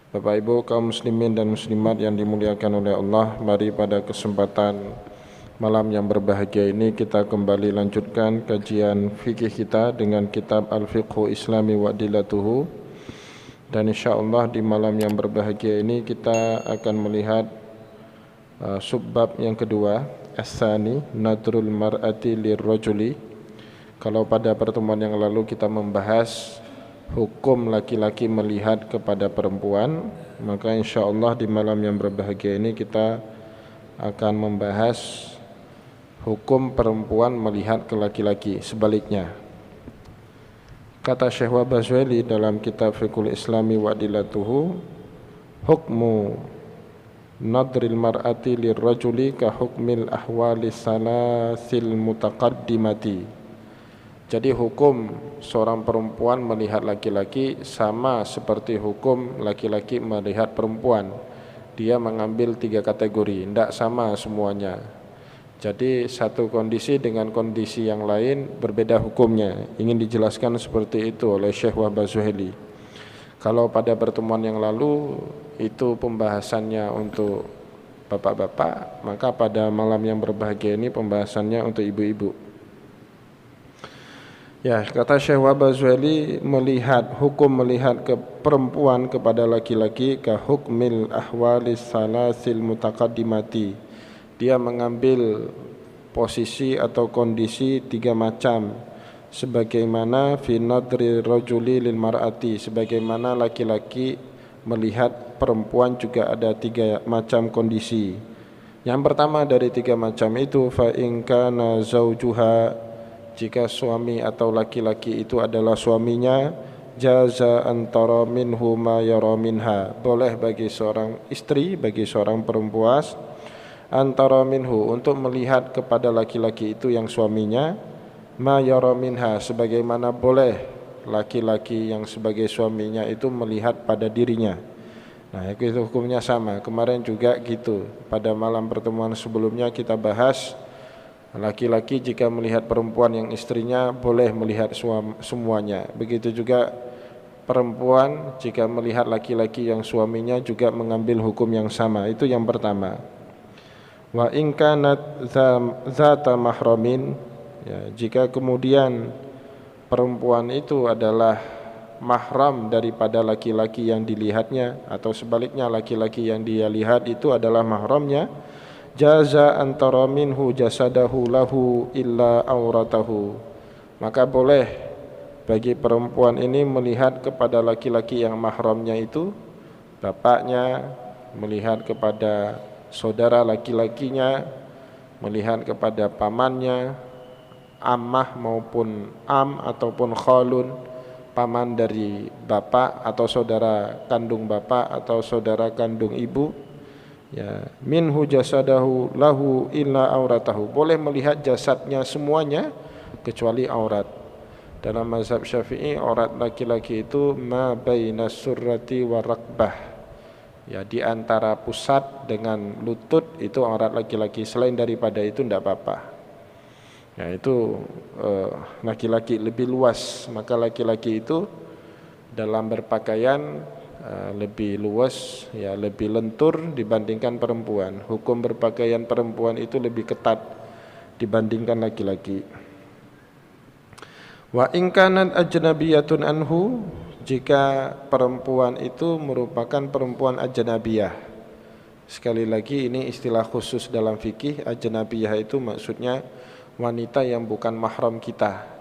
Bapak Ibu kaum muslimin dan muslimat yang dimuliakan oleh Allah, mari pada kesempatan malam yang berbahagia ini kita kembali lanjutkan kajian fikih kita dengan kitab Al-Fiqhu Islami wa Adillatuhu. Dan insyaallah di malam yang berbahagia ini kita akan melihat subbab yang kedua, as-tsani nadrul mar'ati lirrajuli. Kalau pada pertemuan yang lalu kita membahas hukum laki-laki melihat kepada perempuan, maka insyaallah di malam yang berbahagia ini kita akan membahas hukum perempuan melihat ke laki-laki, sebaliknya. Kata Syekh Wabazweli dalam kitab Fiqhul Islami wa Adillatuhu, hukmu nadril mar'ati lirrajuli ka hukmil ahwali salasil mutaqaddimati. Jadi hukum seorang perempuan melihat laki-laki sama seperti hukum laki-laki melihat perempuan. Dia mengambil 3 kategori, tidak sama semuanya. Jadi satu kondisi dengan kondisi yang lain berbeda hukumnya. Ingin dijelaskan seperti itu oleh Syekh Wahbah Zuhaili. Kalau pada pertemuan yang lalu itu pembahasannya untuk bapak-bapak, maka pada malam yang berbahagia ini pembahasannya untuk ibu-ibu. Ya, kata Syekh Wahbah Zuhaili, hukum melihat ke perempuan kepada laki-laki ka hukmil ahwalis salasil mutaqaddimati. Dia mengambil posisi atau kondisi 3 macam, sebagaimana fi nadri rajuli lil mar'ati, sebagaimana laki-laki melihat perempuan juga ada 3 macam kondisi. Yang pertama dari 3 macam itu, fa in kana zaujuha, jika suami atau laki-laki itu adalah suaminya, jaza antara minhu ma yara minha, boleh bagi seorang istri, bagi seorang perempuan, antara minhu, untuk melihat kepada laki-laki itu yang suaminya, ma yara minha, sebagaimana boleh laki-laki yang sebagai suaminya itu melihat pada dirinya. Nah, itu hukumnya sama. Kemarin juga gitu, pada malam pertemuan sebelumnya kita bahas laki-laki jika melihat perempuan yang istrinya boleh melihat semuanya. Begitu juga perempuan jika melihat laki-laki yang suaminya juga mengambil hukum yang sama. Itu yang pertama. Wa in kanat zata mahramin, ya, jika kemudian perempuan itu adalah mahram daripada laki-laki yang dilihatnya, atau sebaliknya laki-laki yang dia lihat itu adalah mahramnya, jaza antara minhu jasadahu lahu illa auratahu, maka boleh bagi perempuan ini melihat kepada laki-laki yang mahramnya itu, bapaknya, melihat kepada saudara laki-lakinya, melihat kepada pamannya, ammah maupun ataupun khalun, paman dari bapak atau saudara kandung bapak atau saudara kandung ibu, ya, minhu jasadahu lahu illa auratahu, boleh melihat jasadnya semuanya kecuali aurat. Dalam mazhab Syafi'i, aurat laki-laki itu ma baina surrati wa rakbah, ya, di antara pusat dengan lutut itu aurat laki-laki, selain daripada itu tidak apa-apa. Ya, itu laki-laki lebih luas, maka laki-laki itu dalam berpakaian lebih luas, ya, lebih lentur dibandingkan perempuan. Hukum berpakaian perempuan itu lebih ketat dibandingkan laki-laki. Wa in kanat ajnabiyatun anhu, jika perempuan itu merupakan perempuan ajnabiyah. Sekali lagi ini istilah khusus dalam fikih. Ajnabiyah itu maksudnya wanita yang bukan mahram kita.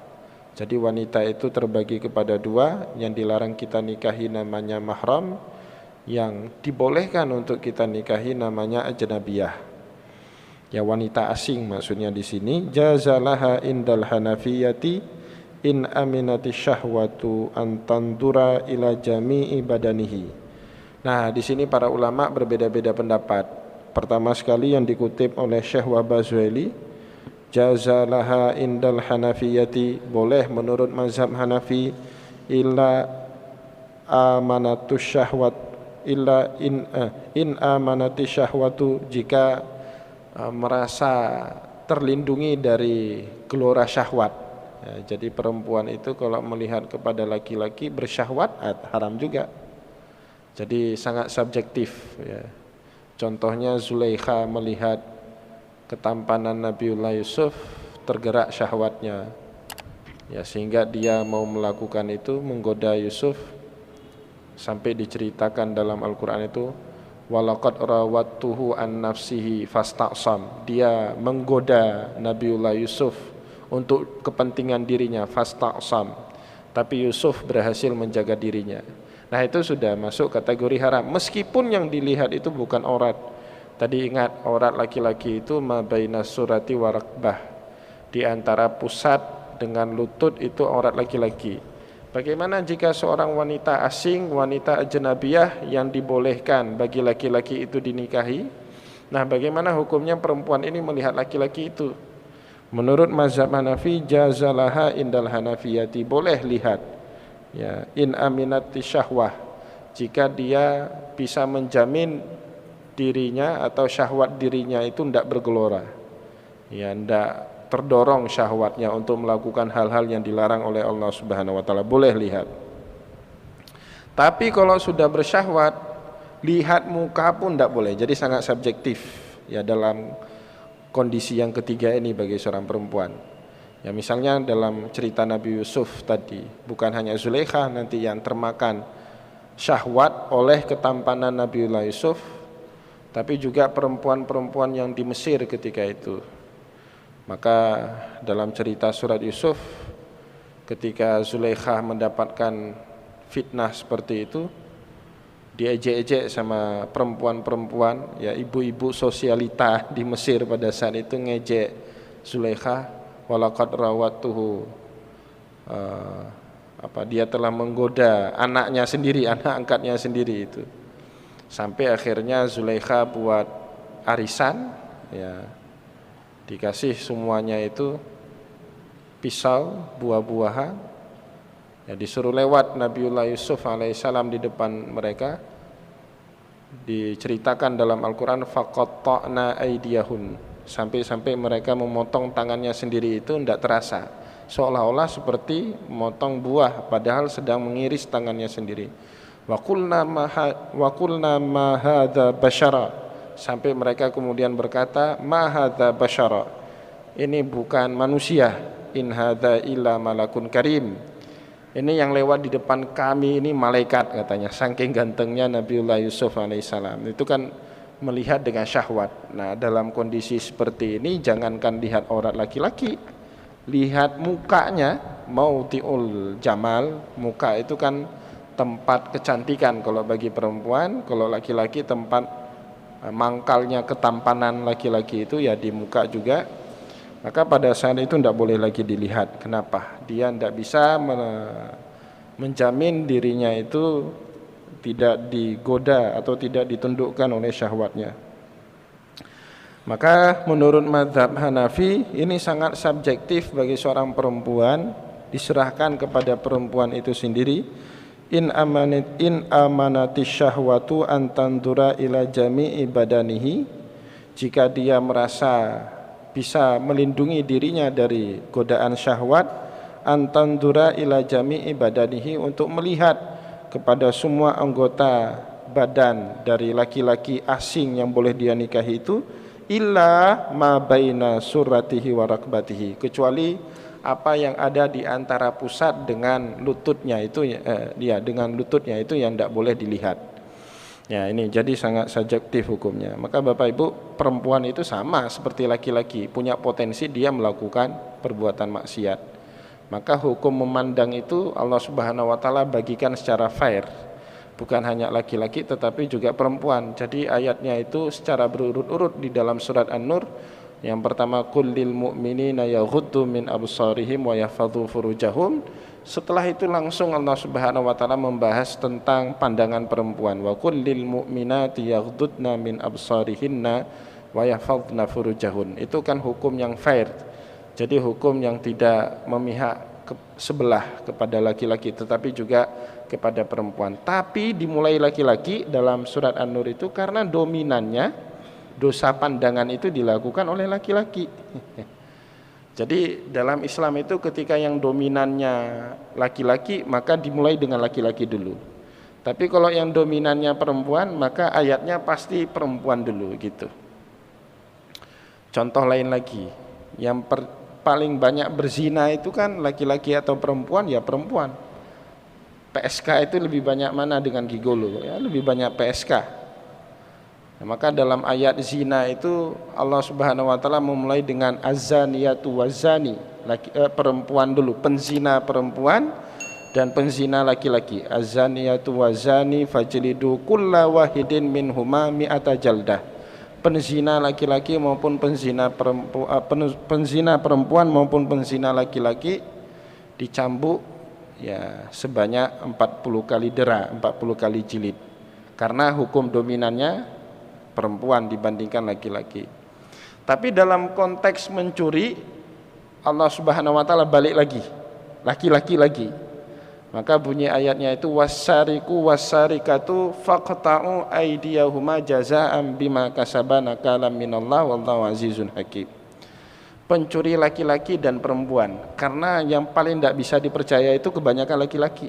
Jadi wanita itu terbagi kepada 2, yang dilarang kita nikahi namanya mahram, yang dibolehkan untuk kita nikahi namanya ajnabiyah. Ya, wanita asing maksudnya di sini. Jazalaha indal hanafiyati in aminati syahwatu an tandura ila jami'i badanihi. Nah, di sini para ulama berbeda-beda pendapat. Pertama sekali yang dikutip oleh Syekh Wahbah Zuhaili, jazalaha indal hanafiyati, boleh menurut mazhab Hanafi, illa amanatus syahwat, illa in amanati syahwatu, jika merasa terlindungi dari gelora syahwat. Ya, jadi perempuan itu kalau melihat kepada laki-laki bersyahwat haram juga. Jadi sangat subjektif ya. Contohnya Zulaikha melihat ketampanan Nabiullah Yusuf, tergerak syahwatnya ya, sehingga dia mau melakukan itu, menggoda Yusuf, sampai diceritakan dalam Al-Quran itu walaqad rawattuhu an nafsihi fasta'sam, dia menggoda Nabiullah Yusuf untuk kepentingan dirinya, fasta'sam, tapi Yusuf berhasil menjaga dirinya. Nah itu sudah masuk kategori haram, meskipun yang dilihat itu bukan aurat. Tadi ingat, aurat laki-laki itu ma baina surati wa rakbah, di antara pusat dengan lutut itu aurat laki-laki. Bagaimana jika seorang wanita asing, wanita ajnabiyah yang dibolehkan bagi laki-laki itu dinikahi? Nah, bagaimana hukumnya perempuan ini melihat laki-laki itu? Menurut mazhab Hanafi, jazalaha indal hanafiyati, boleh lihat ya, in aminati syahwah, jika dia bisa menjamin dirinya atau syahwat dirinya itu tidak bergelora ya, tidak terdorong syahwatnya untuk melakukan hal-hal yang dilarang oleh Allah Subhanahu wa taala, boleh lihat. Tapi kalau sudah bersyahwat, lihat muka pun tidak boleh. Jadi sangat subjektif ya dalam kondisi yang ketiga ini bagi seorang perempuan. Ya misalnya dalam cerita Nabi Yusuf tadi, bukan hanya Zulaikha nanti yang termakan syahwat oleh ketampanan Nabiullah Yusuf, tapi juga perempuan-perempuan yang di Mesir ketika itu. Maka dalam cerita surat Yusuf, ketika Zulaikha mendapatkan fitnah seperti itu, diejek-ejek sama perempuan-perempuan, ya ibu-ibu sosialita di Mesir pada saat itu ngejek Zulaikha, walaqad rawattuhu, dia telah menggoda anaknya sendiri, anak angkatnya sendiri itu. Sampai akhirnya Zulaikha buat arisan ya, dikasih semuanya itu pisau, buah-buahan ya, disuruh lewat Nabiullah Yusuf alaihissalam di depan mereka. Diceritakan dalam Al-Quran faqatta'na aydiyahun, sampai mereka memotong tangannya sendiri itu tidak terasa, seolah-olah seperti memotong buah padahal sedang mengiris tangannya sendiri. Wa qulna ma hadza basyara, sampai mereka kemudian berkata ma hadza basyara, ini bukan manusia, in hadza illa malakun karim, ini yang lewat di depan kami ini malaikat katanya, saking gantengnya Nabiullah Yusuf alaihissalam. Itu kan melihat dengan syahwat. Nah dalam kondisi seperti ini jangankan lihat aurat laki-laki, lihat mukanya, mautiul jamal, muka itu kan tempat kecantikan kalau bagi perempuan, kalau laki-laki tempat mangkalnya ketampanan laki-laki itu ya di muka juga. Maka pada saat itu tidak boleh lagi dilihat. Kenapa? Dia tidak bisa menjamin dirinya itu tidak digoda atau tidak ditundukkan oleh syahwatnya. Maka menurut mazhab Hanafi ini sangat subjektif bagi seorang perempuan, diserahkan kepada perempuan itu sendiri. In amanati syahwatu an tandura ila jami'i badanihi, jika dia merasa bisa melindungi dirinya dari godaan syahwat, an tandura ila jami'i badanihi, untuk melihat kepada semua anggota badan dari laki-laki asing yang boleh dia nikahi itu, illa ma baina suratihi wa rakbatihi, kecuali apa yang ada di antara pusat dengan lututnya itu dengan lututnya itu yang tidak boleh dilihat. Ya ini jadi sangat subjektif hukumnya. Maka Bapak Ibu, perempuan itu sama seperti laki-laki, punya potensi dia melakukan perbuatan maksiat. Maka hukum memandang itu Allah Subhanahu wa taala bagikan secara fair. Bukan hanya laki-laki tetapi juga perempuan. Jadi ayatnya itu secara berurut-urut di dalam surat An-Nur. Yang pertama qul lil mu'minina yaghuddu min absarihim wa yahfadzu furujahum. Setelah itu langsung Allah Subhanahu wa taala membahas tentang pandangan perempuan. Wa qul lil mu'minati yaghuddna min absarihinna wa yahfadzna furujahun. Itu kan hukum yang fair. Jadi hukum yang tidak memihak sebelah kepada laki-laki tetapi juga kepada perempuan. Tapi dimulai laki-laki dalam surat An-Nur itu karena dominannya dosa pandangan itu dilakukan oleh laki-laki. Jadi dalam Islam itu ketika yang dominannya laki-laki maka dimulai dengan laki-laki dulu. Tapi kalau yang dominannya perempuan, maka ayatnya pasti perempuan dulu gitu. Contoh lain lagi, yang paling banyak berzina itu kan laki-laki atau perempuan? Ya perempuan. PSK itu lebih banyak mana dengan gigolo? Ya lebih banyak PSK. Nah, maka dalam ayat zina itu Allah Subhanahu wa taala memulai dengan azaniyatu wazani, perempuan dulu, penzina perempuan dan penzina laki-laki. Azaniyatu wazani fajlidu kulla wahidin minhuma mi'ata jaldah. Penzina laki-laki maupun penzina perempuan maupun penzina laki-laki dicambuk ya sebanyak 40 kali dera, 40 kali jilid. Karena hukum dominannya perempuan dibandingkan laki-laki. Tapi dalam konteks mencuri, Allah Subhanahu wa taala balik lagi, laki-laki lagi. Maka bunyi ayatnya itu wasariqu wasariqatu faqta'u aydiyahuma jazaa'an bima kasabana kalam minallah wallahu azizun hakim. Pencuri laki-laki dan perempuan, karena yang paling tidak bisa dipercaya itu kebanyakan laki-laki.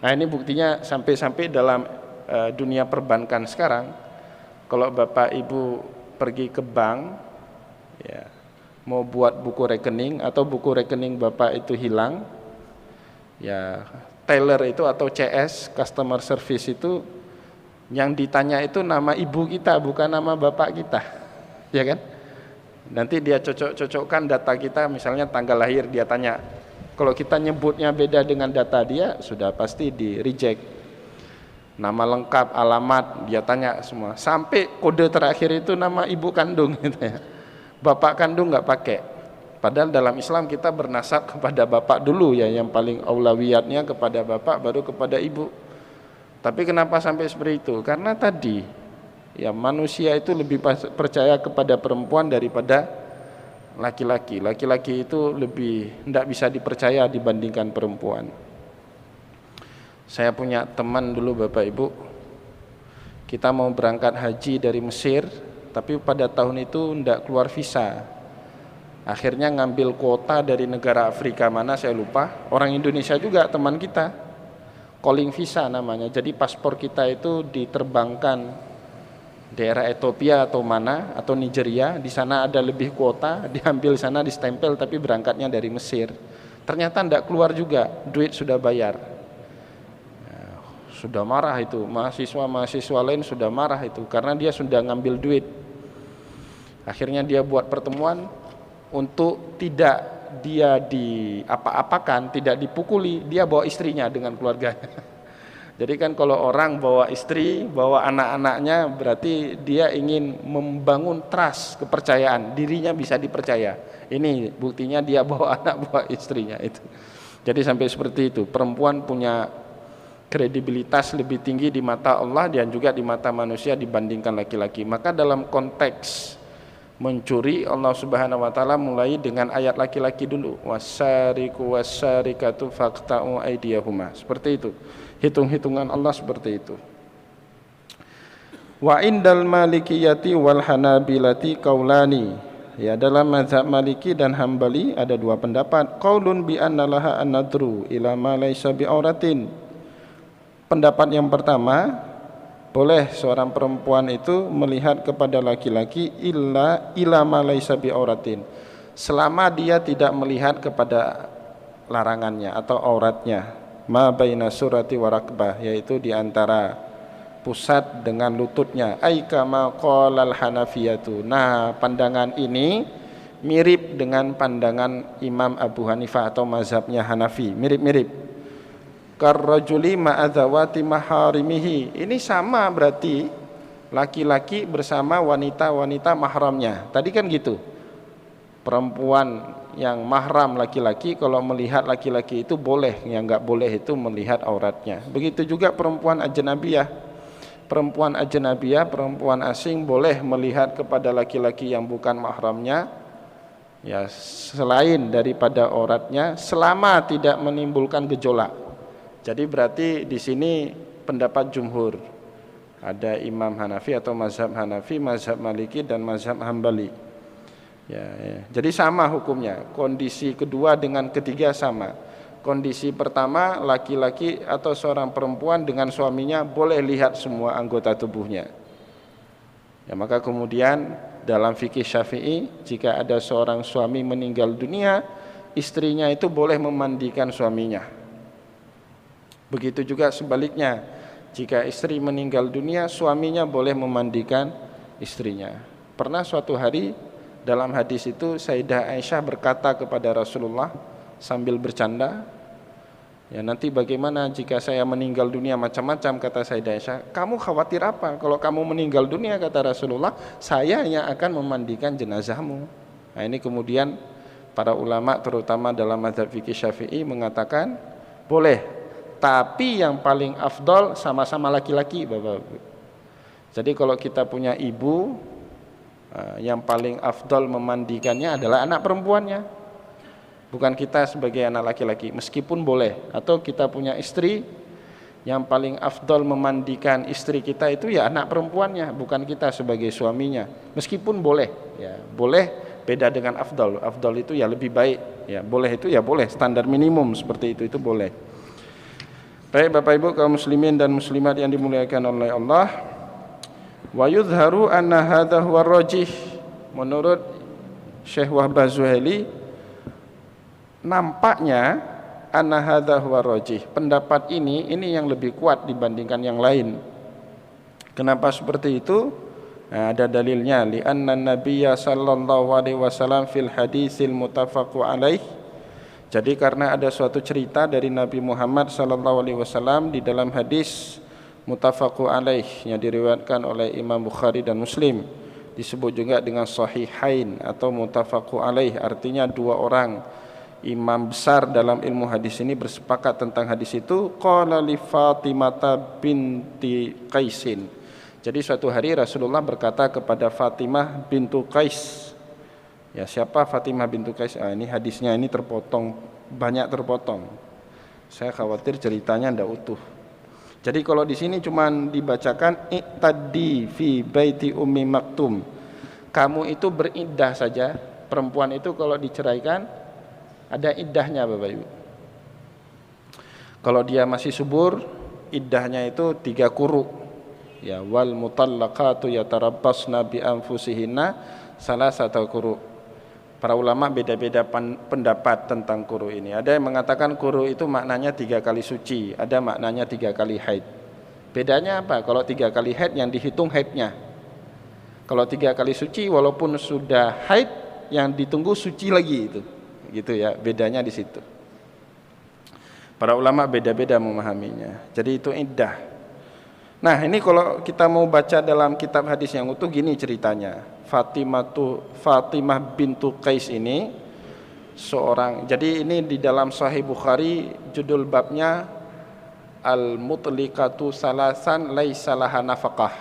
Nah ini buktinya sampai-sampai dalam dunia perbankan sekarang, kalau bapak ibu pergi ke bank ya, mau buat buku rekening atau buku rekening bapak itu hilang, ya teller itu atau CS, customer service itu yang ditanya itu nama ibu kita, bukan nama bapak kita, ya kan? Nanti dia cocok-cocokkan data kita, misalnya tanggal lahir dia tanya. Kalau kita nyebutnya beda dengan data dia, sudah pasti di reject. Nama lengkap, alamat dia tanya semua. Sampai kode terakhir itu nama ibu kandung gitu ya. Bapak kandung nggak pakai. Padahal dalam Islam kita bernasab kepada bapak dulu ya, yang paling aulawiyatnya kepada bapak baru kepada ibu. Tapi kenapa sampai seperti itu? Karena tadi ya manusia itu lebih percaya kepada perempuan daripada laki-laki. Laki-laki itu lebih tidak bisa dipercaya dibandingkan perempuan. Saya punya teman dulu Bapak Ibu, kita mau berangkat haji dari Mesir, tapi pada tahun itu tidak keluar visa. Akhirnya ngambil kuota dari negara Afrika mana saya lupa, orang Indonesia juga teman kita, calling visa namanya. Jadi paspor kita itu diterbangkan daerah Ethiopia atau mana atau Nigeria, di sana ada lebih kuota, diambil sana distempel tapi berangkatnya dari Mesir. Ternyata tidak keluar juga, duit sudah bayar. Nah, sudah marah itu, mahasiswa lain sudah marah itu karena dia sudah ngambil duit. Akhirnya dia buat pertemuan untuk tidak dia diapa-apakan, tidak dipukuli, dia bawa istrinya dengan keluarganya. Jadi kan kalau orang bawa istri, bawa anak-anaknya, berarti dia ingin membangun trust, kepercayaan, dirinya bisa dipercaya. Ini buktinya dia bawa anak, bawa istrinya itu. Jadi sampai seperti itu, perempuan punya kredibilitas lebih tinggi di mata Allah dan juga di mata manusia dibandingkan laki-laki. Maka dalam konteks mencuri, Allah Subhanahu wa taala mulai dengan ayat laki-laki dulu. Wasariqu wasariqatu faqta'u aydiyahuma. Seperti itu. Hitung-hitungan Allah seperti itu. Wa indal malikiyati wal hanabilati qaulani. Ya, dalam mazhab Maliki dan Hambali ada dua pendapat. Qaulun bi anna laha an-nadru ila ma laysa bi auratin. Pendapat yang pertama, boleh seorang perempuan itu melihat kepada laki-laki ila ma laysa bi auratin. Selama dia tidak melihat kepada larangannya atau auratnya. Ma baina surati wa rakbah, yaitu di antara pusat dengan lututnya. Ai kama qalal hanafiyatu. Nah, pandangan ini mirip dengan pandangan Imam Abu Hanifah atau mazhabnya Hanafi, mirip-mirip. Karrajuli ma'adzawati maharimihi. Ini sama berarti laki-laki bersama wanita-wanita mahramnya. Tadi kan gitu. Perempuan yang mahram laki-laki kalau melihat laki-laki itu boleh, yang enggak boleh itu melihat auratnya. Begitu juga perempuan ajnabiyah. Perempuan ajnabiyah, perempuan asing boleh melihat kepada laki-laki yang bukan mahramnya ya selain daripada auratnya selama tidak menimbulkan gejolak. Jadi berarti di sini pendapat jumhur. Ada Imam Hanafi atau mazhab Hanafi, mazhab Maliki dan mazhab Hambali. Ya. Jadi sama hukumnya. Kondisi kedua dengan ketiga sama. Kondisi pertama, laki-laki atau seorang perempuan dengan suaminya boleh lihat semua anggota tubuhnya. Ya, maka kemudian dalam fikih Syafi'i, jika ada seorang suami meninggal dunia, istrinya itu boleh memandikan suaminya. Begitu juga sebaliknya, jika istri meninggal dunia, suaminya boleh memandikan istrinya. Pernah suatu hari dalam hadis itu Sayyidah Aisyah berkata kepada Rasulullah sambil bercanda, ya nanti bagaimana jika saya meninggal dunia, macam-macam kata Sayyidah Aisyah. Kamu khawatir apa? Kalau kamu meninggal dunia, kata Rasulullah, saya yang akan memandikan jenazahmu. Nah ini kemudian para ulama terutama dalam mazhab fikih Syafi'i mengatakan boleh, tapi yang paling afdol sama-sama laki-laki, Bapak-Ibu. Jadi kalau kita punya ibu, yang paling afdol memandikannya adalah anak perempuannya, bukan kita sebagai anak laki-laki, meskipun boleh. Atau kita punya istri, yang paling afdol memandikan istri kita itu ya anak perempuannya, bukan kita sebagai suaminya, meskipun boleh. Ya boleh, beda dengan afdol. Afdol itu ya lebih baik, ya boleh itu ya boleh, standar minimum seperti itu boleh. Baik Bapak Ibu kaum muslimin dan muslimat yang dimuliakan oleh Allah, wa yudharu anna hadha huwa rajih. Menurut Syekh Wahbah Zuhaili, nampaknya anna hadha huwa rajih, pendapat ini yang lebih kuat dibandingkan yang lain. Kenapa seperti itu? Nah, ada dalilnya, li anna nabiyya sallallahu alaihi wasallam fil hadisil muttafaqu alaih. Jadi karena ada suatu cerita dari Nabi Muhammad sallallahu alaihi wasallam di dalam hadis muttafaqu alaih yang diriwayatkan oleh Imam Bukhari dan Muslim, disebut juga dengan sahihain atau muttafaqu alaih, artinya dua orang imam besar dalam ilmu hadis ini bersepakat tentang hadis itu. Qala li Fatimah binti Qaisin. Jadi suatu hari Rasulullah berkata kepada Fatimah bintu Qais. Ya, siapa Fatimah bintu Qais? Ini hadisnya ini terpotong, banyak terpotong. Saya khawatir ceritanya tidak utuh. Jadi kalau di sini cuma dibacakan iqtadi fi baiti Ummi Maktum. Kamu itu beriddah saja. Perempuan itu kalau diceraikan ada iddahnya, Bapak Ibu. Kalau dia masih subur, iddahnya itu 3 quru. Ya, wal mutallaqatu yatarabbasna bi anfusihinna salasata quru. Para ulama beda-beda pendapat tentang quru ini. Ada yang mengatakan quru itu maknanya 3 kali suci, ada maknanya 3 kali haid. Bedanya apa? Kalau 3 kali haid yang dihitung haidnya. Kalau 3 kali suci walaupun sudah haid, yang ditunggu suci lagi itu. Gitu ya, bedanya di situ. Para ulama beda-beda memahaminya. Jadi itu iddah. Nah, ini kalau kita mau baca dalam kitab hadis yang utuh gini ceritanya. Fatimah bintu Qais ini seorang, jadi ini di dalam Sahih Bukhari judul babnya Al-Mutliqatu Salasan Laisa laha nafaqah.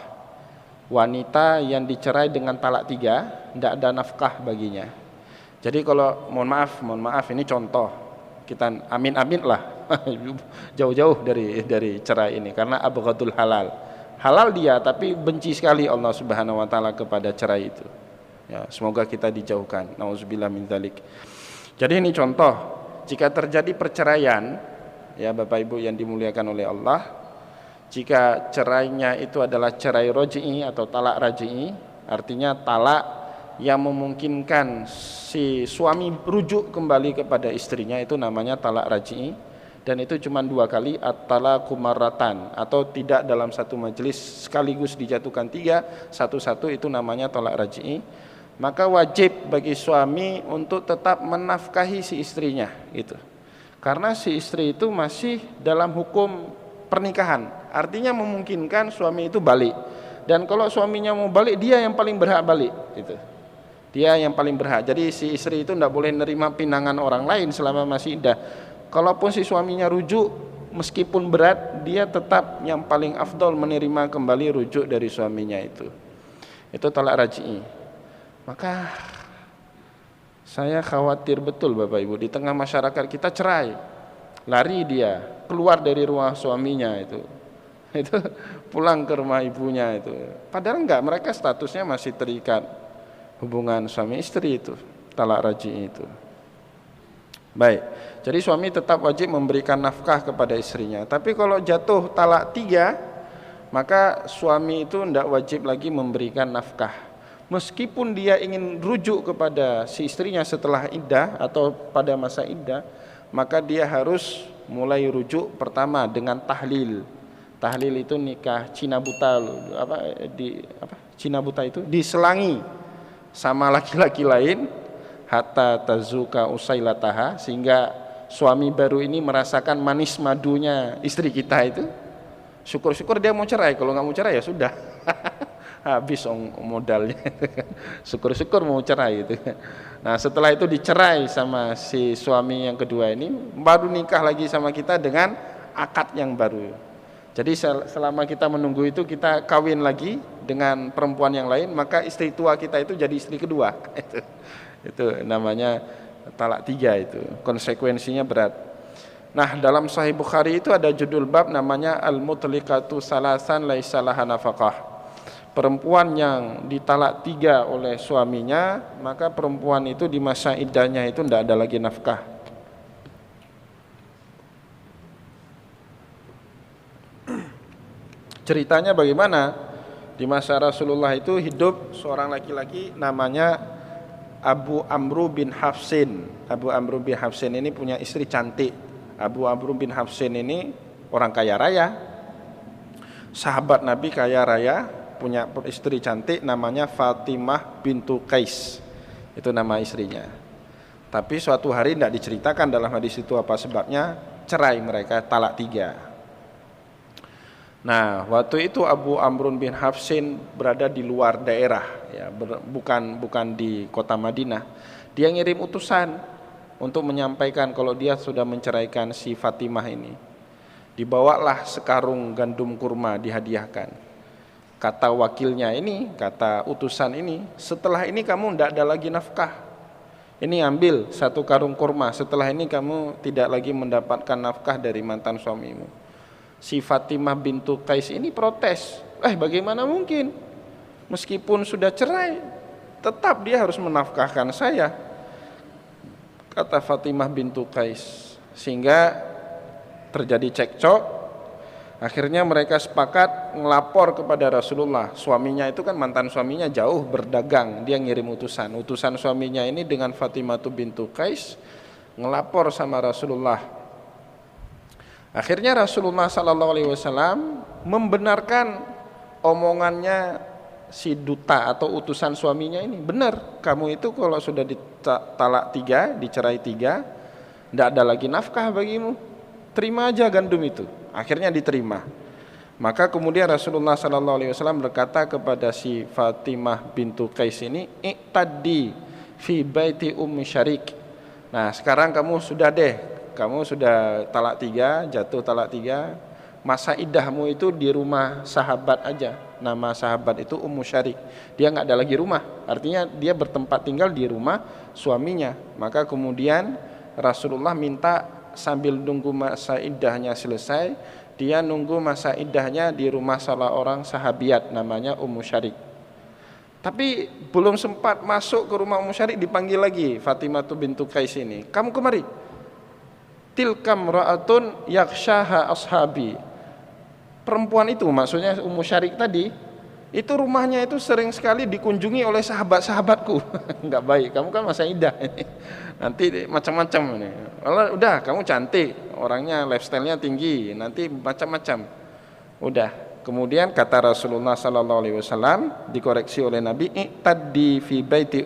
Wanita yang dicerai dengan talak 3, tidak ada nafkah baginya. Jadi kalau mohon maaf ini contoh, kita amin lah jauh-jauh dari cerai ini karena abghadul halal dia, tapi benci sekali Allah Subhanahu wa taala kepada cerai itu. Ya, semoga kita dijauhkan. Nauzubillah min dzalik. Jadi ini contoh, jika terjadi perceraian, ya Bapak Ibu yang dimuliakan oleh Allah, jika cerainya itu adalah cerai raj'i atau talak raj'i, artinya talak yang memungkinkan si suami rujuk kembali kepada istrinya, itu namanya talak raj'i. Dan itu cuma 2 kali, at-talaqu marratan, atau tidak dalam satu majelis sekaligus dijatuhkan 3, satu-satu, itu namanya talak raj'i. Maka wajib bagi suami untuk tetap menafkahi si istrinya gitu. Karena si istri itu masih dalam hukum pernikahan, artinya memungkinkan suami itu balik. Dan kalau suaminya mau balik, dia yang paling berhak balik gitu. Dia yang paling berhak. Jadi si istri itu tidak boleh menerima pinangan orang lain selama masih iddah. Kalaupun si suaminya rujuk, meskipun berat, dia tetap yang paling afdol menerima kembali rujuk dari suaminya itu. Itu talak raj'i. Maka saya khawatir betul Bapak Ibu, di tengah masyarakat kita cerai, lari dia keluar dari rumah suaminya itu pulang ke rumah ibunya itu. Padahal enggak, mereka statusnya masih terikat hubungan suami istri itu, talak raj'i itu. Baik. Jadi suami tetap wajib memberikan nafkah kepada istrinya. Tapi kalau jatuh talak 3, maka suami itu tidak wajib lagi memberikan nafkah. Meskipun dia ingin rujuk kepada si istrinya setelah iddah atau pada masa iddah, maka dia harus mulai rujuk pertama dengan tahlil. Tahlil itu nikah Cina buta, Cina buta itu diselangi sama laki-laki lain hatta tazuka usailataha, sehingga suami baru ini merasakan manis madunya istri kita itu. Syukur-syukur dia mau cerai, kalau nggak mau cerai ya sudah habis modalnya. Syukur-syukur mau cerai gitu. Nah setelah itu dicerai sama si suami yang kedua ini, baru nikah lagi sama kita dengan akad yang baru. Jadi selama kita menunggu itu, kita kawin lagi dengan perempuan yang lain, maka istri tua kita itu jadi istri kedua. Itu namanya talak 3, itu konsekuensinya berat. Nah dalam Sahih Bukhari itu ada judul bab namanya al-mutliqatu salasan laisa laha nafaqah. Perempuan yang ditalak 3 oleh suaminya, maka perempuan itu di masa iddahnya itu tidak ada lagi nafkah. Ceritanya bagaimana? Di masa Rasulullah itu hidup seorang laki-laki namanya Abu Amru bin Hafsin. Abu Amru bin Hafsin ini punya istri cantik. Abu Amru bin Hafsin ini orang kaya raya, sahabat Nabi kaya raya, punya istri cantik namanya Fatimah bintu Qais. Itu nama istrinya. Tapi suatu hari tidak diceritakan dalam hadis itu apa sebabnya, cerai mereka, talak 3. Nah, waktu itu Abu Amrun bin Hafsin berada di luar daerah, ya, bukan di kota Madinah. Dia ngirim utusan untuk menyampaikan kalau dia sudah menceraikan si Fatimah ini. Dibawalah sekarung gandum kurma dihadiahkan. Kata wakilnya ini, kata utusan ini, setelah ini kamu tidak ada lagi nafkah. Ini ambil 1 karung kurma, setelah ini kamu tidak lagi mendapatkan nafkah dari mantan suamimu. Si Fatimah bintu Qais ini protes, bagaimana mungkin, meskipun sudah cerai tetap dia harus menafkahkan saya, kata Fatimah bintu Qais. Sehingga terjadi cekcok. Akhirnya mereka sepakat ngelapor kepada Rasulullah. Suaminya itu kan mantan suaminya jauh berdagang, dia ngirim utusan suaminya ini dengan Fatimah bintu Qais ngelapor sama Rasulullah. Akhirnya Rasulullah SAW membenarkan omongannya si duta atau utusan suaminya ini. Benar, kamu itu kalau sudah ditalak 3, dicerai 3, tidak ada lagi nafkah bagimu. Terima aja gandum itu. Akhirnya diterima. Maka kemudian Rasulullah SAW berkata kepada si Fatimah bintu Qais ini, "Iqtadi fi baiti Ummi Syarik." Nah, sekarang kamu sudah talak 3, jatuh talak 3, masa iddahmu itu di rumah sahabat aja. Nama sahabat itu Ummu Syarik. Dia nggak ada lagi rumah, artinya dia bertempat tinggal di rumah suaminya. Maka kemudian Rasulullah minta sambil nunggu masa iddahnya selesai, dia nunggu masa iddahnya di rumah salah orang sahabiat namanya Ummu Syarik. Tapi belum sempat masuk ke rumah Ummu Syarik, dipanggil lagi Fatimah bintu Qais ini, "Kamu kemari." "Tilkam ra'atun yakshaha ashabi." Perempuan itu, maksudnya Ummu Syarik tadi, itu rumahnya itu sering sekali dikunjungi oleh sahabat-sahabatku. Enggak baik, kamu kan masa iddah ini. Nanti macam-macam ini. Udah, kamu cantik, orangnya lifestyle-nya tinggi, nanti macam-macam. Udah. Kemudian kata Rasulullah SAW, dikoreksi oleh Nabi, "Iqtadi fi baiti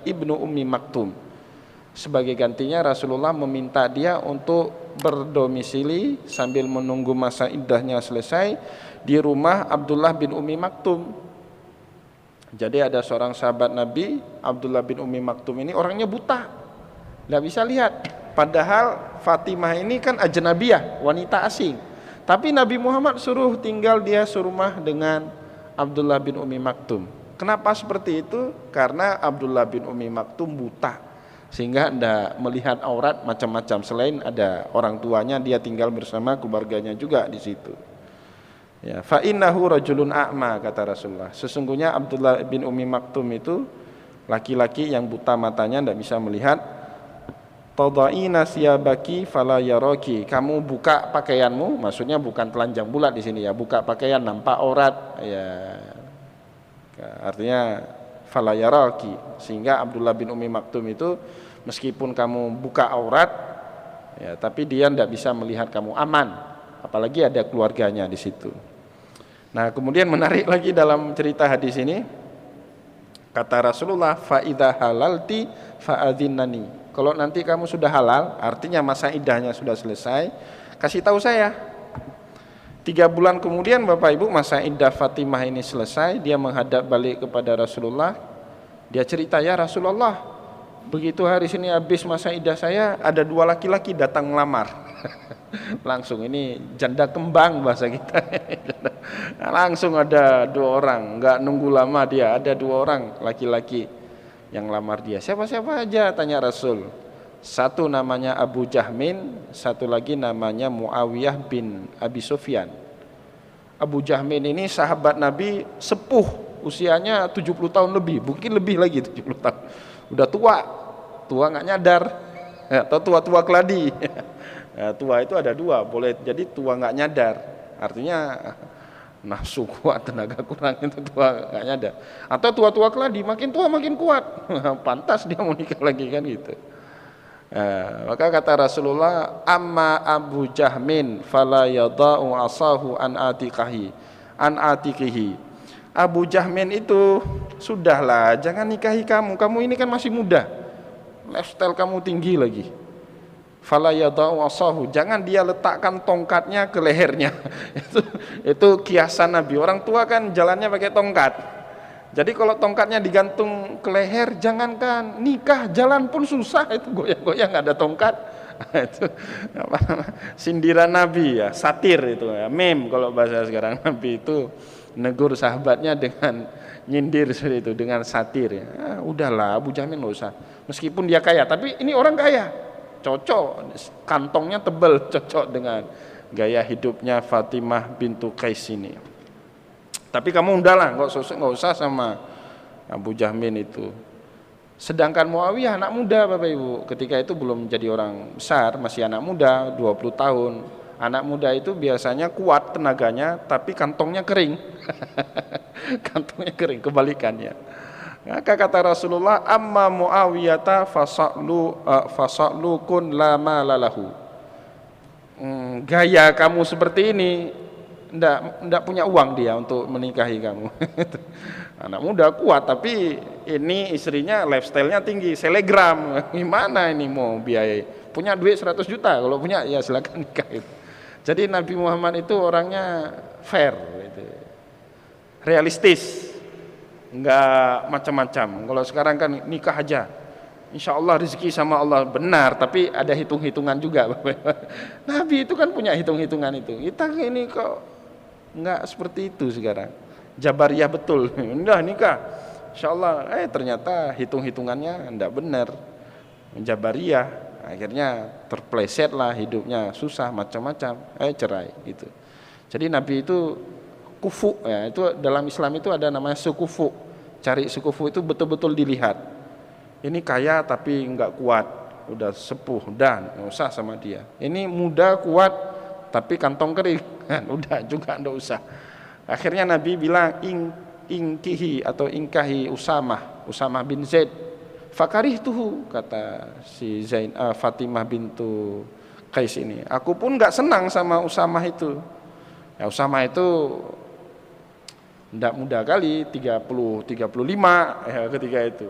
ibnu Ummi Maktum." Sebagai gantinya Rasulullah meminta dia untuk berdomisili sambil menunggu masa iddahnya selesai di rumah Abdullah bin Ummi Maktum. Jadi ada seorang sahabat Nabi, Abdullah bin Ummi Maktum ini orangnya buta, tidak bisa lihat. Padahal Fatimah ini kan ajnabiyah, wanita asing. Tapi Nabi Muhammad suruh tinggal dia serumah dengan Abdullah bin Ummi Maktum. Kenapa seperti itu? Karena Abdullah bin Ummi Maktum buta, sehingga tidak melihat aurat macam-macam. Selain ada orang tuanya, dia tinggal bersama keluarganya juga di situ. Ya, fa innahu rajulun a'ma, kata Rasulullah. Sesungguhnya Abdullah bin Ummi Maktum itu laki-laki yang buta matanya, tidak bisa melihat. Tada'ina siyabaki fala yaraki. Kamu buka pakaianmu, maksudnya bukan telanjang bulat di sini ya, buka pakaian nampak aurat ya. Artinya fala yaraki, sehingga Abdullah bin Ummi Maktum itu meskipun kamu buka aurat ya, tapi dia tidak bisa melihat kamu, aman, apalagi ada keluarganya di situ. Nah, kemudian menarik lagi dalam cerita hadis ini, kata Rasulullah, fa idza halalti fa adzinani. Kalau nanti kamu sudah halal, artinya masa iddahnya sudah selesai, kasih tahu saya. 3 bulan kemudian Bapak Ibu, masa iddah Fatimah ini selesai, dia menghadap balik kepada Rasulullah. Dia cerita, ya Rasulullah, begitu hari ini habis masa iddah saya, ada 2 laki-laki datang melamar. Langsung, ini janda kembang bahasa kita. Langsung ada 2 orang, enggak nunggu lama dia, ada 2 orang laki-laki yang lamar dia. Siapa-siapa aja, tanya Rasul. Satu namanya Abu Jahmin, satu lagi namanya Muawiyah bin Abi Sufyan. Abu Jahmin ini sahabat Nabi, sepuh, usianya 70 tahun lebih, mungkin lebih lagi 70 tahun. Udah tua nggak nyadar, atau tua-tua keladi. Ya, tua itu ada 2, boleh jadi tua nggak nyadar, artinya nafsu kuat, tenaga kurang, itu tua nggak nyadar. Atau tua-tua keladi, makin tua makin kuat, pantas dia mau nikah lagi kan gitu. Maka kata Rasulullah, amma Abu Jahmin fala yada'u asahu an atikihi. Abu Jahmin itu sudahlah, jangan nikahi kamu ini kan masih muda, lifestyle kamu tinggi lagi. Fala yada'u asahu, jangan dia letakkan tongkatnya ke lehernya. itu kiasan Nabi. Orang tua kan jalannya pakai tongkat. Jadi kalau tongkatnya digantung ke leher, jangankan nikah, jalan pun susah, itu goyang-goyang ada tongkat. Itu sindiran Nabi ya, satir itu ya, meme kalau bahasa sekarang. Nabi itu negur sahabatnya dengan nyindir seperti itu, dengan satir ya. Udahlah, Abu Jahmin nggak usah. Meskipun dia kaya, tapi ini orang kaya. Cocok, kantongnya tebal, cocok dengan gaya hidupnya Fatimah bintu Qais ini. Tapi kamu udahlah, nggak usah sama Abu Jahmin itu. Sedangkan Muawiyah anak muda Bapak Ibu, ketika itu belum jadi orang besar, masih anak muda, 20 tahun. Anak muda itu biasanya kuat tenaganya, tapi kantongnya kering. Kantongnya kering, kebalikannya. Maka kata Rasulullah, amma Muawiyata fasa'lu kun la malalahu. Gaya kamu seperti ini, ndak punya uang dia untuk menikahi kamu. Anak muda kuat, tapi ini istrinya lifestyle-nya tinggi, selegram. Gimana ini mau biayai? Punya duit 100 juta, kalau punya ya silakan nikah itu. Jadi Nabi Muhammad itu orangnya fair, gitu. Realistis. Enggak macam-macam. Kalau sekarang kan nikah aja, insya Allah rezeki sama Allah, benar, tapi ada hitung-hitungan juga. Nabi itu kan punya hitung-hitungan itu. Kita ini kok enggak seperti itu sekarang. Jabariyah betul, udah nikah, insya Allah, ternyata hitung-hitungannya enggak benar. Jabariyah, akhirnya terpleset lah hidupnya, susah macam-macam, cerai gitu. Jadi Nabi itu kufu ya, itu dalam Islam itu ada namanya sukufu. Cari sukufu itu betul-betul dilihat. Ini kaya tapi enggak kuat, udah sepuh, dan enggak usah sama dia. Ini muda kuat tapi kantong kering, udah juga enggak usah. Akhirnya Nabi bilang ingkihi atau ingkahi Usamah bin Zaid. Fakarihtuhu, kata si Fatimah bintu Qais ini. Aku pun enggak senang sama Usamah itu. Ya, Usamah itu tidak muda kali, 30, 35 ya, ketika itu.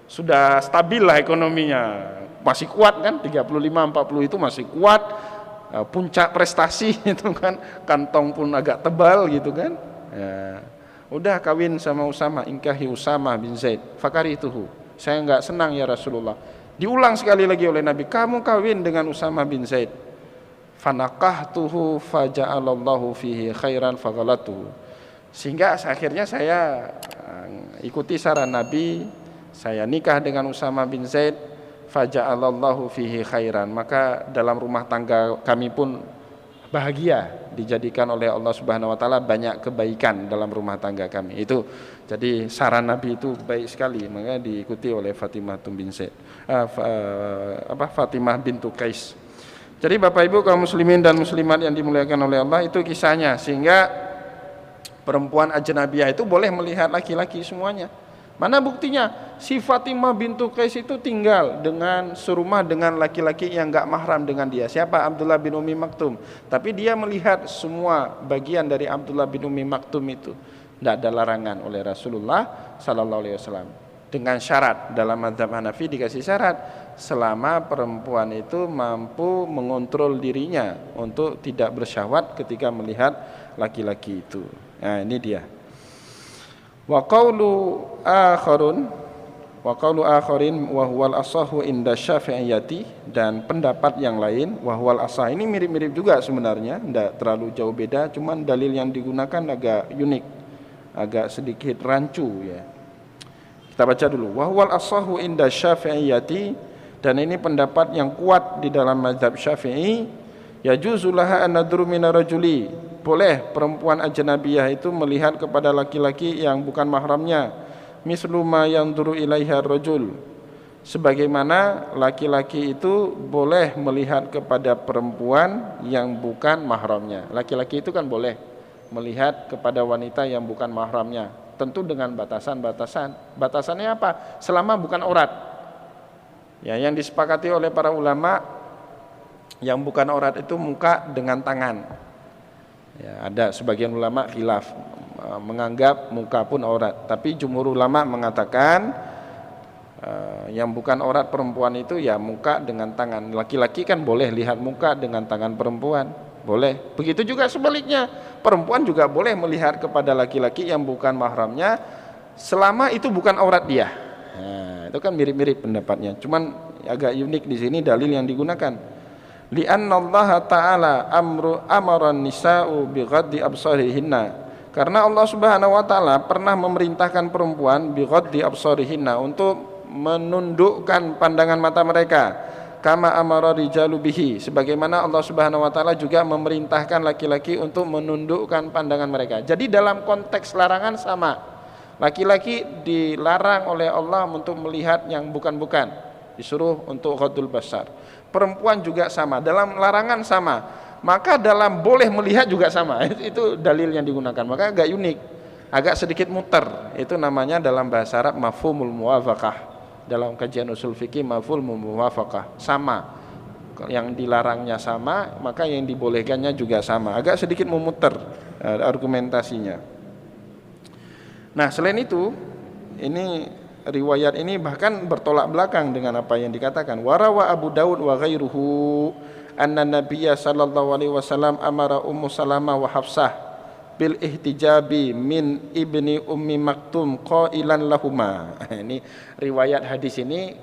Sudah stabil lah ekonominya, masih kuat kan, 35, 40 itu masih kuat, puncak prestasi itu kan, kantong pun agak tebal gitu kan. Ya, udah kawin sama Usamah, ingkahi Usamah bin Zaid, fakarihtuhu. Saya enggak senang ya Rasulullah. Diulang sekali lagi oleh Nabi, kamu kawin dengan Usamah bin Zaid. Fanakahtuhu faja'alallahu fihi khairan faghalatuhu. Sehingga akhirnya saya ikuti saran Nabi, saya nikah dengan Usamah bin Zaid, faja'alallahu fihi khairan. Maka dalam rumah tangga kami pun bahagia, dijadikan oleh Allah Subhanahu wa taala banyak kebaikan dalam rumah tangga kami. Itu jadi saran Nabi itu baik sekali, makanya diikuti oleh Fatimah Fatimah bintu Qais. Jadi Bapak Ibu kaum muslimin dan muslimat yang dimuliakan oleh Allah, itu kisahnya, sehingga perempuan ajnabiyah itu boleh melihat laki-laki semuanya. Mana buktinya? Si Fatimah bintu Qais itu tinggal dengan serumah dengan laki-laki yang enggak mahram dengan dia. Siapa? Abdullah bin Ummi Maktum. Tapi dia melihat semua bagian dari Abdullah bin Ummi Maktum itu. Tidak ada larangan oleh Rasulullah sallallahu alaihi wasallam. Dengan syarat, dalam mazhab Hanafi dikasih syarat, selama perempuan itu mampu mengontrol dirinya untuk tidak bersyahwat ketika melihat laki-laki itu. Nah, ini dia. Wa qawlu akharin wa huwal asahu inda Syafi'iyati, dan pendapat yang lain wa huwal asah. Ini mirip-mirip juga sebenarnya, tidak terlalu jauh beda, cuman dalil yang digunakan agak unik, agak sedikit rancu ya. Kita baca dulu. Wa huwal asahu inda Syafi'iyati, dan ini pendapat yang kuat di dalam mazhab Syafi'i. Yajuzu laha an nadru minar rajuli, boleh perempuan ajnabiyah itu melihat kepada laki-laki yang bukan mahramnya, mislu ma yanzuru ilaiha rajul, sebagaimana laki-laki itu boleh melihat kepada perempuan yang bukan mahramnya. Laki-laki itu kan boleh melihat kepada wanita yang bukan mahramnya, tentu dengan batasan-batasan. Batasannya apa? Selama bukan aurat. Ya, yang disepakati oleh para ulama, yang bukan aurat itu muka dengan tangan. Ya, ada sebagian ulama khilaf, menganggap muka pun aurat, tapi jumhur ulama mengatakan yang bukan aurat perempuan itu ya muka dengan tangan. Laki-laki kan boleh lihat muka dengan tangan perempuan, boleh. Begitu juga sebaliknya, perempuan juga boleh melihat kepada laki-laki yang bukan mahramnya selama itu bukan aurat dia. Nah, itu kan mirip-mirip pendapatnya, cuman agak unik di sini dalil yang digunakan. Li'anna Allah Ta'ala amaran nisa'u bighaddi absarihinna, karena Allah Subhanahu wa taala pernah memerintahkan perempuan bighaddi absarihinna, untuk menundukkan pandangan mata mereka, kama amara rijalu bihi, sebagaimana Allah Subhanahu wa taala juga memerintahkan laki-laki untuk menundukkan pandangan mereka. Jadi dalam konteks larangan sama. Laki-laki dilarang oleh Allah untuk melihat yang bukan-bukan, disuruh untuk ghadul basar. Perempuan juga sama, dalam larangan sama, maka dalam boleh melihat juga sama. Itu dalil yang digunakan, maka agak unik, agak sedikit muter. Itu namanya dalam bahasa Arab mafhumul muwafaqah. Dalam kajian usul fikih mafhumul muwafaqah, sama. Yang dilarangnya sama, maka yang dibolehkannya juga sama. Agak sedikit memutar argumentasinya. Nah, selain itu, ini riwayat ini bahkan bertolak belakang dengan apa yang dikatakan. Warawa Abu Daud wa ghairuhu anna Nabiyya sallallahu alaihi wasallam amara Ummu Salamah wa Hafsah bil ihtijabi min ibni Ummi Maktum qailan lahuma. Ini riwayat hadis ini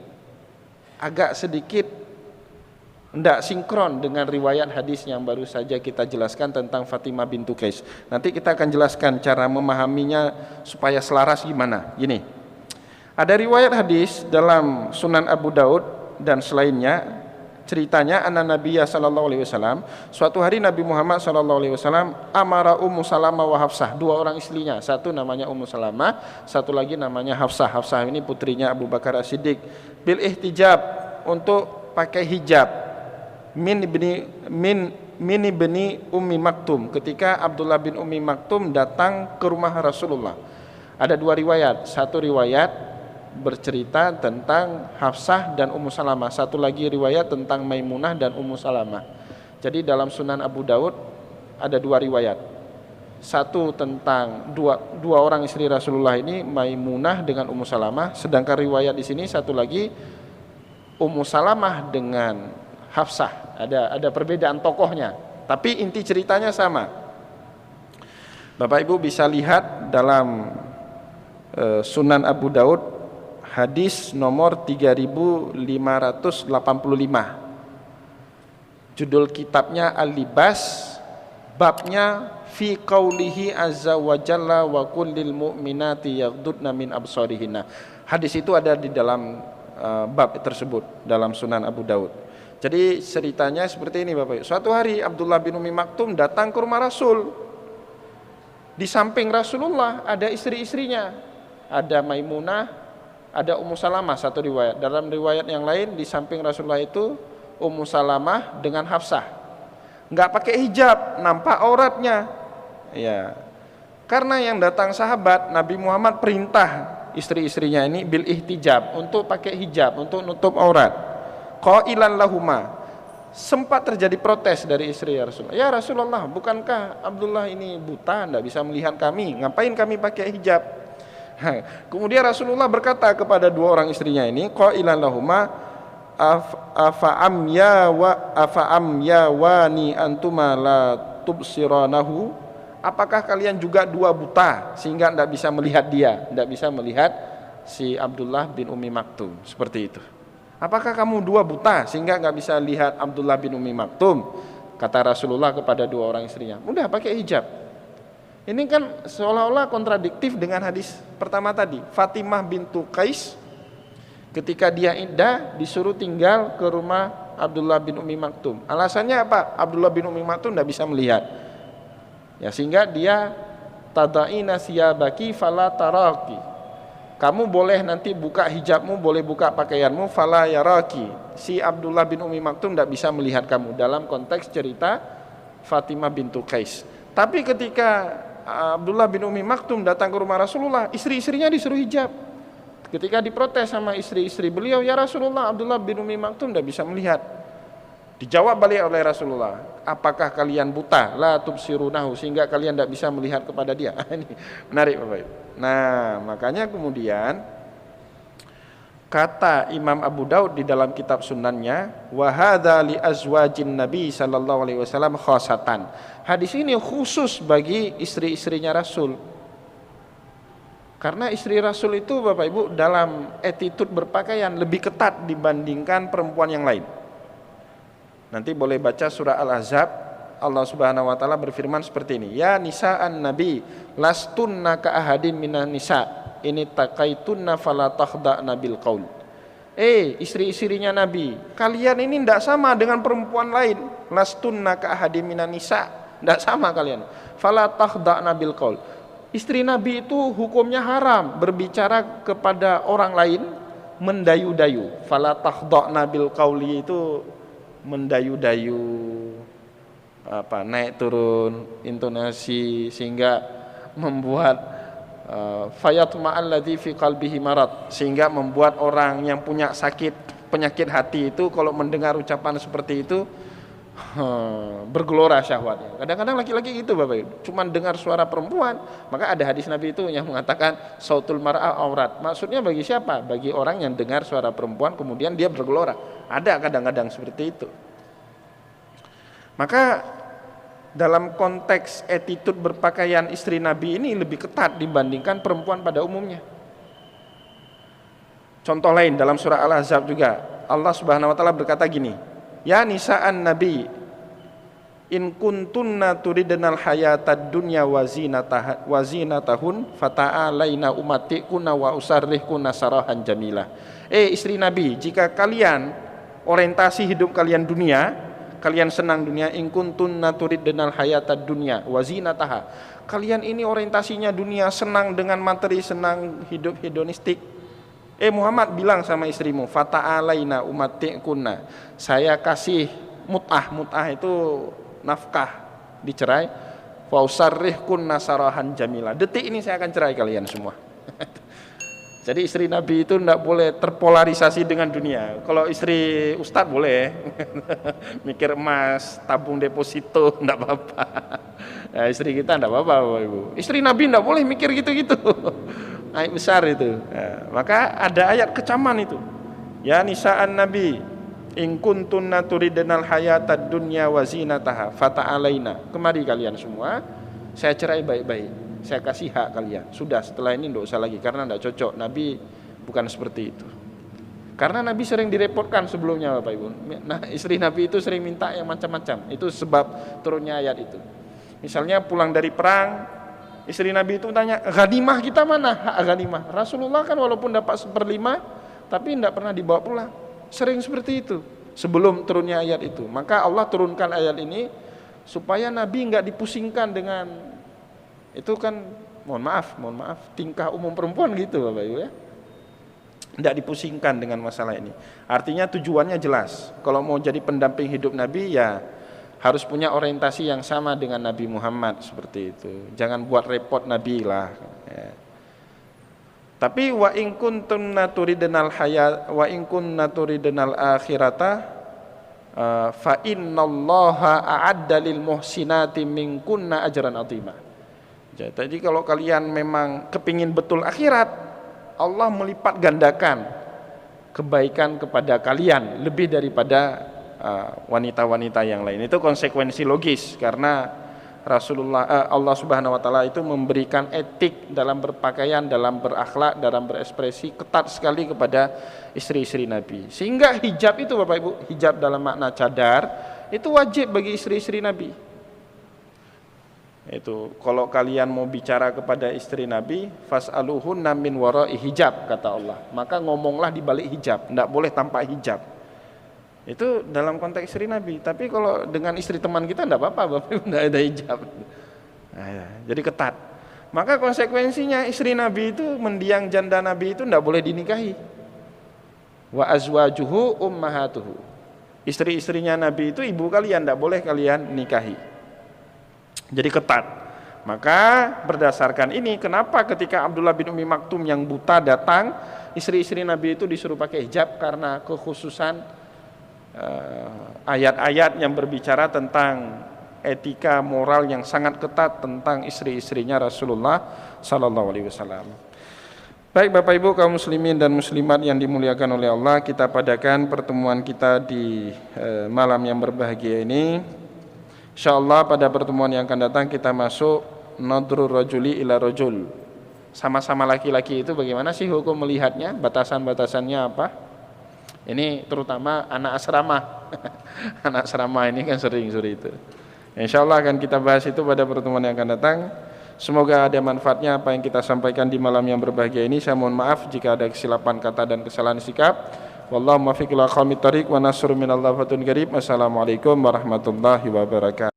agak sedikit tidak sinkron dengan riwayat hadis yang baru saja kita jelaskan tentang Fatimah bintu Qais. Nanti kita akan jelaskan cara memahaminya supaya selaras gimana. Gini, ada riwayat hadis dalam Sunan Abu Daud dan selainnya, ceritanya anna Nabiyya sallallahu alaihi wasallam, suatu hari Nabi Muhammad sallallahu alaihi wasallam amara Ummu Salamah wa Hafsah, dua orang istrinya, satu namanya Ummu Salamah, satu lagi namanya Hafsah. Hafsah ini putrinya Abu Bakar As-Siddiq, bil ihtijab, untuk pakai hijab, min ibni Ummi Maktum, ketika Abdullah bin Ummi Maktum datang ke rumah Rasulullah. Ada dua riwayat, satu riwayat bercerita tentang Hafsah dan Ummu Salamah, satu lagi riwayat tentang Maimunah dan Ummu Salamah. Jadi dalam Sunan Abu Daud ada dua riwayat, satu tentang dua orang istri Rasulullah ini, Maimunah dengan Ummu Salamah, sedangkan riwayat di sini satu lagi Ummu Salamah dengan Hafsah. Ada perbedaan tokohnya, tapi inti ceritanya sama. Bapak Ibu bisa lihat dalam Sunan Abu Daud hadis nomor 3585. Judul kitabnya Al-Libas, babnya fi qaulihi azza wa jalla wa kullil mu'minati yaghdudna min absarihinna. Hadis itu ada di dalam bab tersebut dalam Sunan Abu Daud. Jadi ceritanya seperti ini Bapak Ibu. Suatu hari Abdullah bin Umi Maktum datang ke rumah Rasul. Di samping Rasulullah ada istri-istrinya. Ada Maimunah, ada Ummu Salamah satu riwayat. Dalam riwayat yang lain di samping Rasulullah itu Ummu Salamah dengan Hafsah. Enggak pakai hijab, nampak auratnya. Ya. Karena yang datang sahabat, Nabi Muhammad perintah istri-istrinya ini bil ihtijab, untuk pakai hijab, untuk nutup aurat. Qailan lahuma, sempat terjadi protes dari istri Rasulullah. Ya Rasulullah, bukankah Abdullah ini buta, tidak bisa melihat kami, ngapain kami pakai hijab? Kemudian Rasulullah berkata kepada dua orang istrinya ini, qailan lahuma afa'am ya wani antuma la tubsiranahu, apakah kalian juga dua buta sehingga tidak bisa melihat dia, tidak bisa melihat si Abdullah bin Umi Maktum, seperti itu. Apakah kamu dua buta sehingga nggak bisa lihat Abdullah bin Umi Maktum? Kata Rasulullah kepada dua orang istrinya, udah pakai hijab. Ini kan seolah-olah kontradiktif dengan hadis pertama tadi. Fatimah bintu Qais ketika dia iddah disuruh tinggal ke rumah Abdullah bin Umi Maktum. Alasannya apa? Abdullah bin Umi Maktum tidak bisa melihat. Ya, sehingga dia tadaina siyabaki fala taraki. Kamu boleh nanti buka hijabmu, boleh buka pakaianmu, fala yaraki. Si Abdullah bin Umi Maktum tidak bisa melihat kamu, dalam konteks cerita Fatimah bintu Qais. Tapi ketika Abdullah bin Umi Maktum datang ke rumah Rasulullah, istri-istrinya disuruh hijab. Ketika diprotes sama istri-istri beliau, ya Rasulullah, Abdullah bin Umi Maktum tidak bisa melihat. Dijawab balik oleh Rasulullah, apakah kalian buta? La tubsirunahu, sehingga kalian tidak bisa melihat kepada dia. Ini menarik Bapak Ibu. Nah, makanya kemudian kata Imam Abu Daud di dalam kitab sunannya, wa hadza li azwajin Nabi sallallahu alaihi wasallam khosatan. Hadis ini khusus bagi istri-istrinya Rasul. Karena istri Rasul itu Bapak Ibu dalam attitude berpakaian lebih ketat dibandingkan perempuan yang lain. Nanti boleh baca surah Al-Ahzab, Allah Subhanahu wa taala berfirman seperti ini, ya nisa'an nabi lastunna ka ahadin minan nisa ini taqaitunna fala takhda'na bil qaul. Istri-istrinya Nabi, kalian ini tidak sama dengan perempuan lain. Lastunna ka ahadin minan nisa, tidak sama kalian. Fala takhda'na bil qaul. Istri Nabi itu hukumnya haram berbicara kepada orang lain mendayu-dayu. Fala takhda'na bil qauli itu mendayu-dayu, naik turun intonasi sehingga membuat fayatma'al ladzi fi qalbihi marad, sehingga membuat orang yang punya penyakit hati itu kalau mendengar ucapan seperti itu bergelora syahwatnya. Kadang-kadang laki-laki gitu Bapak Ibu, cuma dengar suara perempuan, maka ada hadis Nabi itu yang mengatakan sautul mar'a aurat. Maksudnya bagi siapa? Bagi orang yang dengar suara perempuan kemudian dia bergelora. Ada kadang-kadang seperti itu. Maka dalam konteks attitude berpakaian istri Nabi ini lebih ketat dibandingkan perempuan pada umumnya. Contoh lain dalam surah Al-Ahzab juga, Allah Subhanahu wa taala berkata gini, ya nisa'an nabi in kuntunna turidnal hayatad dunya wa zinatahun fata'alaina ummatikunna wa usarrihkunna sarahan jamilah. Istri Nabi, jika kalian orientasi hidup kalian dunia, kalian senang dunia, in kuntunna turidnal hayatad dunya wa zinataha, kalian ini orientasinya dunia, senang dengan materi, senang hidup hedonistik. Muhammad bilang sama istrimu, fata'alaina ummatikunna, saya kasih mut'ah itu nafkah dicerai, wa usarrihkunna sarahan jamilah, detik ini saya akan cerai kalian semua. Jadi istri Nabi itu tidak boleh terpolarisasi dengan dunia. Kalau istri ustadz boleh mikir emas, tabung deposito, tidak apa-apa. Ya, istri kita tidak apa-apa Bapak Ibu. Istri Nabi tidak boleh mikir gitu-gitu. Aib besar itu. Ya, maka ada ayat kecaman itu. Ya nisa'an Nabi in kuntunna turidnal hayatad dunya wa zinataha fata'alaina. Kemari kalian semua, saya cerai baik-baik. Saya kasih hak kalian. Sudah, setelah ini tidak usah lagi karena tidak cocok. Nabi bukan seperti itu. Karena Nabi sering direpotkan sebelumnya Bapak Ibu. Nah, istri Nabi itu sering minta yang macam-macam. Itu sebab turunnya ayat itu. Misalnya pulang dari perang, istri Nabi itu tanya, ghanimah kita mana? Hak ghanimah. Rasulullah kan walaupun dapat 1/5 tapi tidak pernah dibawa pulang. Sering seperti itu. sebelum turunnya ayat itu. Maka Allah turunkan ayat ini supaya Nabi enggak dipusingkan dengan itu kan, mohon maaf, tingkah umum perempuan gitu Bapak Ibu ya. Tidak dipusingkan dengan masalah ini. Artinya tujuannya jelas. Kalau mau jadi pendamping hidup Nabi ya harus punya orientasi yang sama dengan Nabi Muhammad seperti itu. Jangan buat repot Nabi lah. Ya. Tapi wa in kuntunna turidanal hayat wa in kunna turidanal akhirata fa innallaha a'adda lil muhsinati minkunna ajran 'azima. Jadi kalau kalian memang kepingin betul akhirat, Allah melipat gandakan kebaikan kepada kalian lebih daripada wanita-wanita yang lain. Itu konsekuensi logis karena Allah Subhanahu wa taala itu memberikan etik dalam berpakaian, dalam berakhlak, dalam berekspresi ketat sekali kepada istri-istri Nabi. Sehingga hijab itu Bapak Ibu, hijab dalam makna cadar itu wajib bagi istri-istri Nabi. Itu kalau kalian mau bicara kepada istri Nabi, fas'aluhunna min wara'i hijab kata Allah. Maka ngomonglah di balik hijab, tidak boleh tanpa hijab. Itu dalam konteks istri Nabi. Tapi kalau dengan istri teman kita tidak apa-apa, Bapak tidak ada hijab. Nah, ya, jadi ketat. Maka konsekuensinya istri Nabi itu mendiang janda Nabi itu tidak boleh dinikahi. Wa azwajuhu ummahatuhu. Istri-istrinya Nabi itu ibu kalian, tidak boleh kalian nikahi. Jadi ketat. Maka berdasarkan ini kenapa ketika Abdullah bin Umi Maktum yang buta datang, istri-istri Nabi itu disuruh pakai hijab karena kekhususan ayat-ayat yang berbicara tentang etika moral yang sangat ketat tentang istri-istrinya Rasulullah sallallahu alaihi wasallam. Baik Bapak Ibu kaum muslimin dan muslimat yang dimuliakan oleh Allah, kita padakan pertemuan kita di malam yang berbahagia ini. InsyaAllah pada pertemuan yang akan datang kita masuk nadrul rajuli ila rajul. Sama-sama laki-laki itu bagaimana sih hukum melihatnya, batasan-batasannya apa? Ini terutama anak asrama. Anak asrama ini kan sering itu. InsyaAllah akan kita bahas itu pada pertemuan yang akan datang. Semoga ada manfaatnya apa yang kita sampaikan di malam yang berbahagia ini. Saya mohon maaf jika ada kesilapan kata dan kesalahan sikap. Wallahu muwaffiq ila aqwamit thoriq wa nasrun minallahi wa fatun qarib. Assalamualaikum warahmatullahi wabarakatuh.